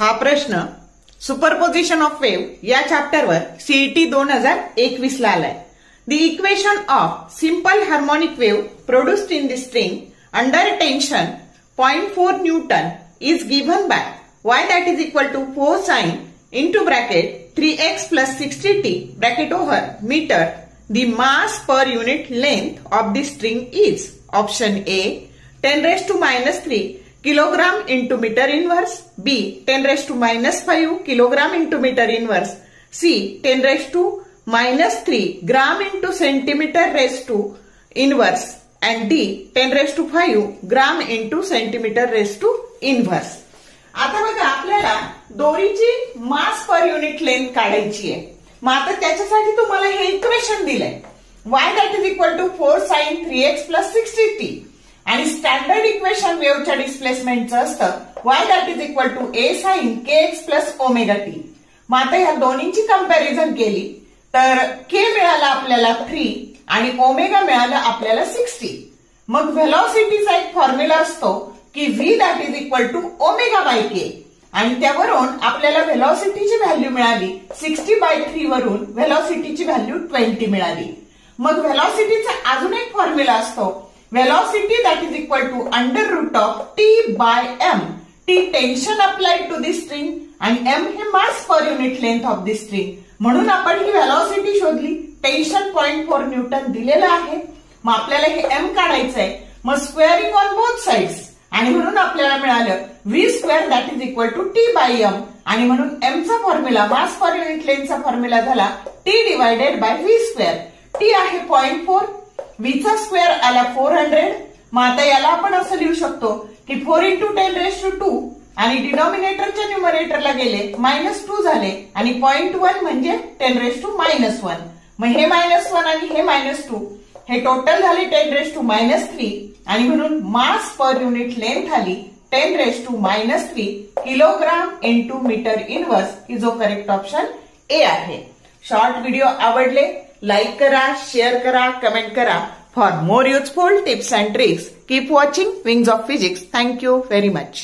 हा प्रश्न superposition of wave या चॅप्टरवर सीईटी 2021 ला आलाय. The equation of simple harmonic wave produced in the string under tension 0.4 Newton is given by y that is equal to 4 sine into bracket 3x plus 60t bracket over meter. The mass per unit length of the string is option A 10 raised to minus 3 kilogram into meter inverse, B 10 raised to minus 5 kilogram into meter inverse, C 10 raised to minus 3 gram into centimeter raised to inverse, and D 10 raised to 5 gram into centimeter raised to inverse. आता बघा आपल्याला दोरीची मास per unit length काढायची आहे. मग आता त्याच्यासाठी तुम्हाला हे इक्वेशन दिलंय y that is equal to 4 sin 3x plus 60t आणि स्टँडर्ड इक्वेशन वेव्हच्या डिस्प्लेसमेंटचं असतं y that is equal to a sin kx plus omega t. मग आता ह्या दोन्हीची कंपॅरिझन केली तर k मिळाला आपल्याला 3 आणि ओमेगा मिळाला आपल्याला 60. मग व्हेलॉसिटीचा एक फॉर्म्युला असतो की v that is equal to omega by k आणि त्यावरून आपल्याला व्हेलॉसिटीची व्हॅल्यू मिळाली 60/3 वरून व्हेलॉसिटीची व्हॅल्यू 20 मिळाली. मग व्हेलॉसिटीचा अजून एक फॉर्म्युला असतो velocity that is equal to under root of t by m. t tension applied to the string आणि m हे mass per unit length of the string. म्हणून आपण ही व्हेलॉसिटी शोधली. टेन्शन 0.4 न्यूटन दिलेलं आहे. मग आपल्याला हे m काढायचंय. मग स्क्वेअरिंग ऑन बोथ साइड्स आणि म्हणून आपल्याला मिळालं v square that is equal to t by m आणि म्हणून m चा फॉर्म्युला मास पर युनिट लेंथचा फॉर्म्युला झाला t divided by v square. t आहे 0.4, v चा स्क्वेअर आला 400. मग आता याला आपण असं लिहू शकतो की 4 into 10 raised to 2 आणि डिनॉमिनेटरच्या न्यूमरेटरला गेले -2 झाले आणि 0.1 म्हणजे 10 raised to -1. मग हे -1 आणि हे -2 हे टोटल झाले 10 raised to -3 आणि म्हणून मास पर युनिट लेंथ आली 10 raised to -3 kilogram into metre inverse ही जो करेक्ट ऑप्शन ए आहे. शॉर्ट व्हिडिओ आवडले लाईक करा, शेअर करा, कमेंट करा. For more useful tips and tricks keep watching Wings of Physics. Thank you very much.